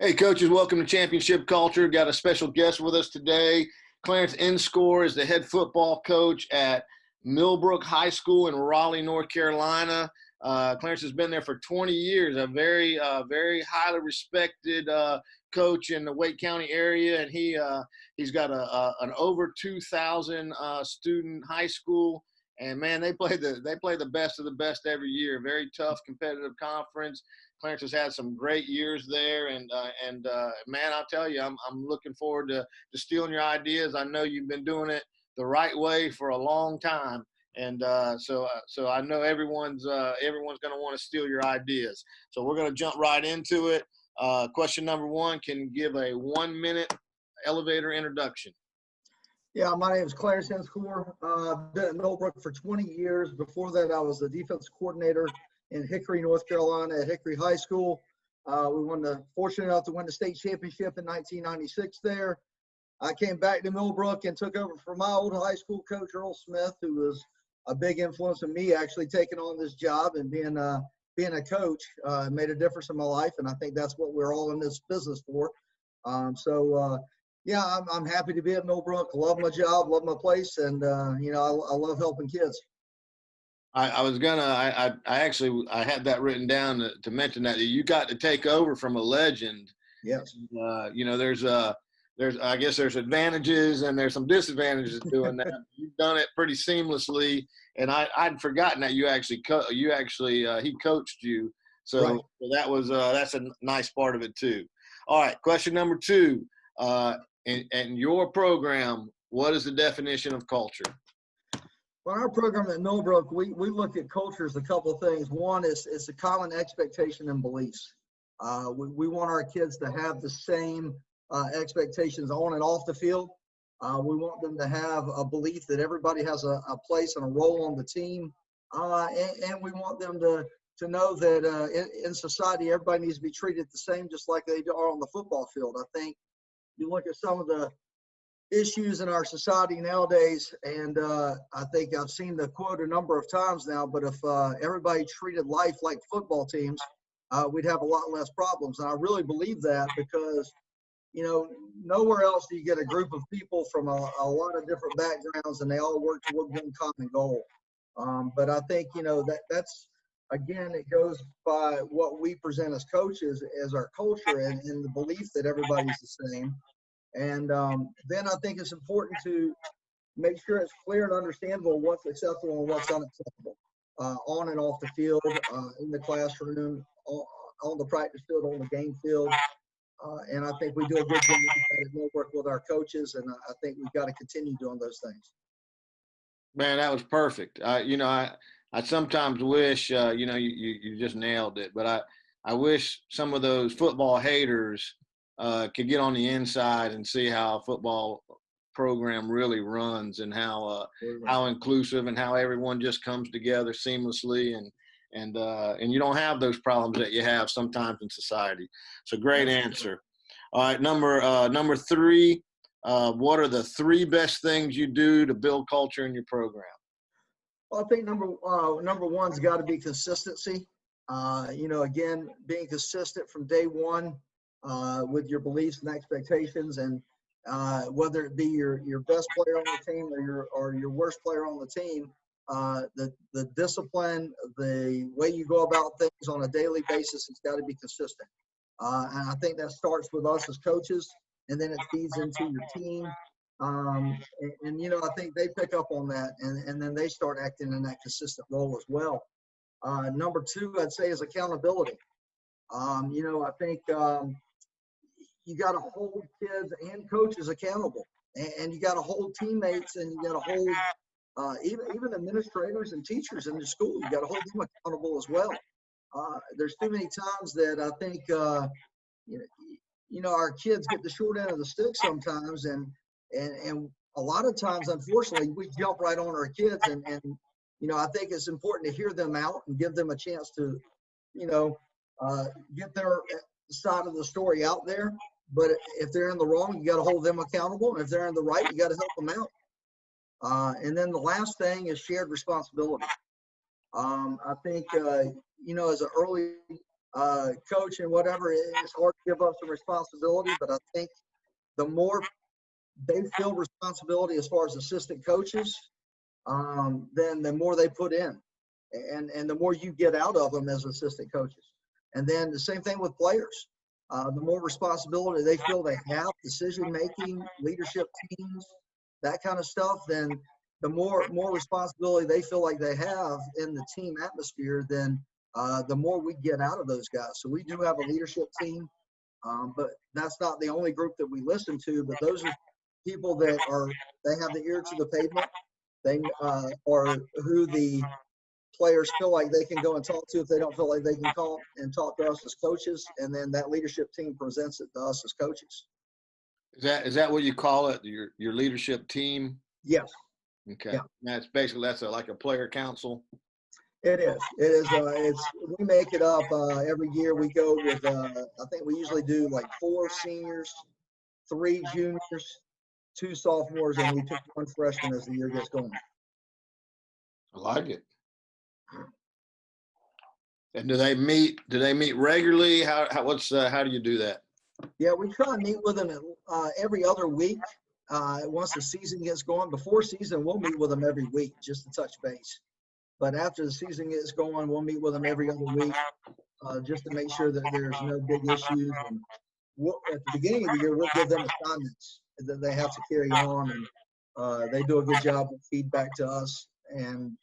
Hey, coaches, welcome to Championship Culture. Got a special guest with us today. Clarence Inscore is the head football coach at Millbrook High School in Raleigh, North Carolina. Clarence has been there for 20 years, a very highly respected coach in the Wake County area, and he's got an over 2,000 student high school. And man, they play the best of the best every year. Very tough, competitive conference. Clarence has had some great years there, and man, I'll tell you, I'm looking forward to stealing your ideas. I know you've been doing it the right way for a long time, and so I know everyone's going to want to steal your ideas. So we're going to jump right into it. Question number one: can you give a 1-minute elevator introduction? Yeah, my name is Clarence Inscore. I've been at Millbrook for 20 years. Before that, I was the defense coordinator in Hickory, North Carolina at Hickory High School. We fortunate enough to win the state championship in 1996 there. I came back to Millbrook and took over for my old high school coach, Earl Smith, who was a big influence on me actually taking on this job and being a coach. Made a difference in my life, and I think that's what we're all in this business for. Yeah, I'm happy to be at Millbrook. Love my job, love my place, and I love helping kids. I had that written down to mention that you got to take over from a legend. Yes. There's advantages and there's some disadvantages to doing that. You've done it pretty seamlessly, and I'd forgotten that he coached you. So right. That's a nice part of it too. All right, question number two. In your program, what is the definition of culture? Well, our program at Millbrook, we look at culture as a couple of things. One is it's a common expectation and beliefs. We want our kids to have the same expectations on and off the field. We want them to have a belief that everybody has a place and a role on the team. And we want them to know that in society, everybody needs to be treated the same, just like they are on the football field. I think you look at some of the issues in our society nowadays, and I think I've seen the quote a number of times now, but if everybody treated life like football teams, we'd have a lot less problems. And I really believe that because, nowhere else do you get a group of people from a lot of different backgrounds and they all work toward one common goal. But I think, that's, again, it goes by what we present as coaches as our culture and the belief that everybody's the same. And then I think it's important to make sure it's clear and understandable what's acceptable and what's unacceptable on and off the field, in the classroom, on the practice field, on the game field. And I think we do a good job at Millbrook with our coaches, and I think we've got to continue doing those things. Man, that was perfect. I sometimes wish, you just nailed it, but I wish some of those football haters could get on the inside and see how a football program really runs and how inclusive and how everyone just comes together seamlessly and you don't have those problems that you have sometimes in society. So great answer. All right, number three. What are the three best things you do to build culture in your program? Well, I think number one's got to be consistency. Again, being consistent from day one with your beliefs and expectations, and whether it be your best player on the team or your worst player on the team, the discipline, the way you go about things on a daily basis has got to be consistent. And I think that starts with us as coaches, and then it feeds into your team. I think they pick up on that, and then they start acting in that consistent role as well. Number two, I'd say, is accountability. I think you got to hold kids and coaches accountable, and you got to hold teammates, and you got to hold even administrators and teachers in the school. You got to hold them accountable as well. There's too many times that I think our kids get the short end of the stick sometimes, and a lot of times, unfortunately, we jump right on our kids, and I think it's important to hear them out and give them a chance to get their side of the story out there. But if they're in the wrong, you got to hold them accountable. And if they're in the right, you got to help them out. And then the last thing is shared responsibility. I think, as an early coach and whatever, it's hard to give up some responsibility, but I think the more they feel responsibility as far as assistant coaches, then the more they put in, and the more you get out of them as assistant coaches. And then the same thing with players. The more responsibility they feel they have, decision making, leadership teams, that kind of stuff, then the more responsibility they feel like they have in the team atmosphere, then the more we get out of those guys. So we do have a leadership team, but that's not the only group that we listen to. But those are people that they have the ear to the pavement. They or who the players feel like they can go and talk to if they don't feel like they can call and talk to us as coaches, and then that leadership team presents it to us as coaches. Is that what you call it? Your leadership team? Yes. Okay. Yeah. That's basically like a player council. It is. It is. We make it up every year. We go with. I think we usually do like 4 seniors, 3 juniors, 2 sophomores, and we pick 1 freshman as the year gets going. I like it. And do they meet regularly? How do you do that? Yeah, we try and meet with them every other week. Once the season gets going, before season, we'll meet with them every week just to touch base. But after the season gets going, we'll meet with them every other week just to make sure that there's no big issues. And at the beginning of the year, we'll give them assignments that they have to carry on, and they do a good job with feedback to us. And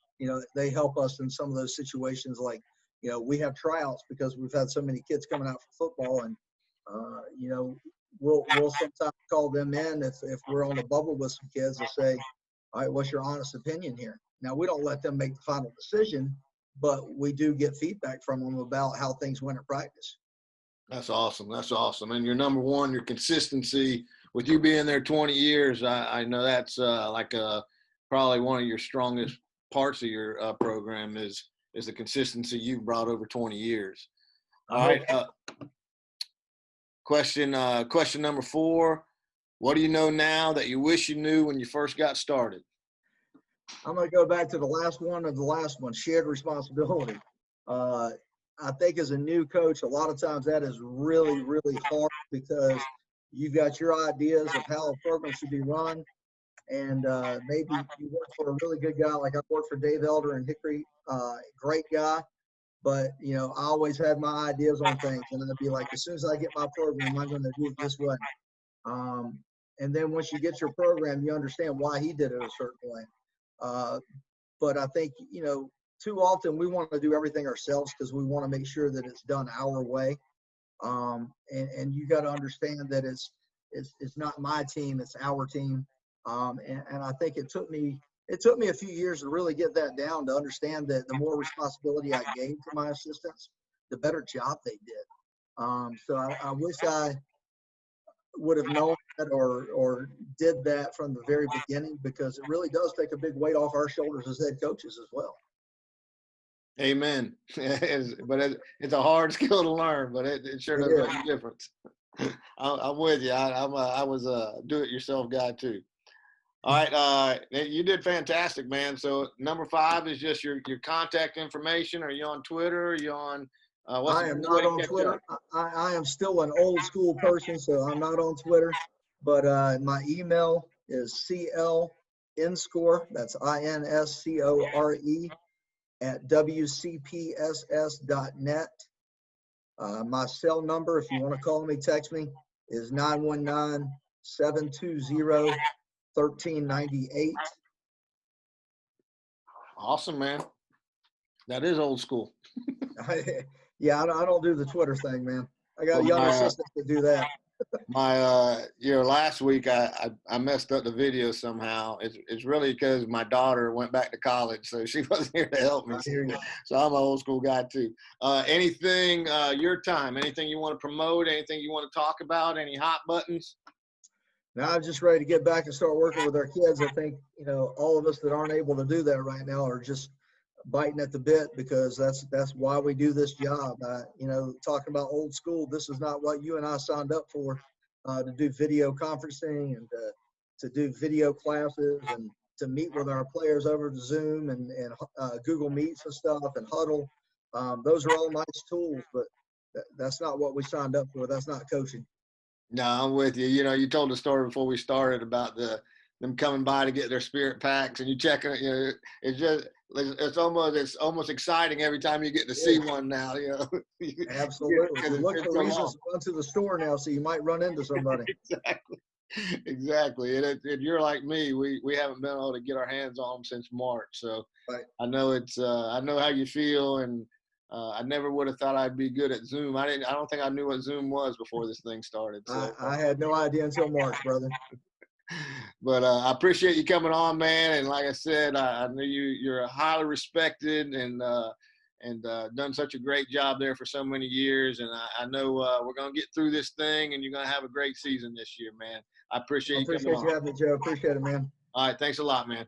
they help us in some of those situations, like we have tryouts because we've had so many kids coming out for football, and we'll sometimes call them in if we're on a bubble with some kids and say, all right, what's your honest opinion here? Now, we don't let them make the final decision, but we do get feedback from them about how things went at practice. That's awesome. That's awesome. And your number one, your consistency, with you being there 20 years, I know that's probably one of your strongest parts of your program is the consistency you've brought over 20 years. All right. Question number 4. What do you know now that you wish you knew when you first got started? I'm going to go back to the last one, shared responsibility. I think as a new coach, a lot of times that is really, really hard because you've got your ideas of how a program should be run. And maybe you work for a really good guy, like I worked for Dave Elder and Hickory, great guy. But, I always had my ideas on things. And I'd be like, as soon as I get my program, I'm going to do it this way. And then once you get your program, you understand why he did it a certain way. But I think, too often we want to do everything ourselves because we want to make sure that it's done our way. And you got to understand that it's not my team, it's our team. And I think it took me a few years to really get that down, to understand that the more responsibility I gave to my assistants, the better job they did. So I wish I would have known that or did that from the very beginning, because it really does take a big weight off our shoulders as head coaches as well. Amen. But it's a hard skill to learn, but it sure does make a difference. I'm with you. I was a do-it-yourself guy too. All right, you did fantastic, man. So number 5 is just your contact information. Are you on Twitter? Are you on? I am not on Twitter. I am still an old school person, so I'm not on Twitter. But my email is CLInscore. That's INSCORE at WCPSS.net. My cell number, if you want to call me, text me, is 919-720-1398. Awesome, man. That is old school. Yeah, I don't do the Twitter thing, man. I got young assistants that do that. Last week I messed up the video somehow. It's really because my daughter went back to college, so she wasn't here to help me. So I'm an old school guy too. Anything, your time, anything you want to promote, anything you want to talk about, any hot buttons? Now I'm just ready to get back and start working with our kids. I think, all of us that aren't able to do that right now are just biting at the bit, because that's why we do this job. Talking about old school, this is not what you and I signed up for, to do video conferencing and to do video classes and to meet with our players over to Zoom and Google Meets and stuff and Huddle. Those are all nice tools, but That's not what we signed up for. That's not coaching. No, I'm with you. You know, you told the story before we started about them coming by to get their spirit packs, and you checking it. You know, it's almost exciting every time you get to see one now. You know, Absolutely. You're looking for so reasons to run to the store now, so you might run into somebody. Exactly. And you're like me. We haven't been able to get our hands on them since March. So Right. I know I know how you feel, and I never would have thought I'd be good at Zoom. I don't think I knew what Zoom was before this thing started. So I had no idea until March, brother. but I appreciate you coming on, man. And like I said, I know you're highly respected and done such a great job there for so many years. And I know we're going to get through this thing, and you're going to have a great season this year, man. I appreciate you coming on. You having me, Joe. Appreciate it, man. All right. Thanks a lot, man.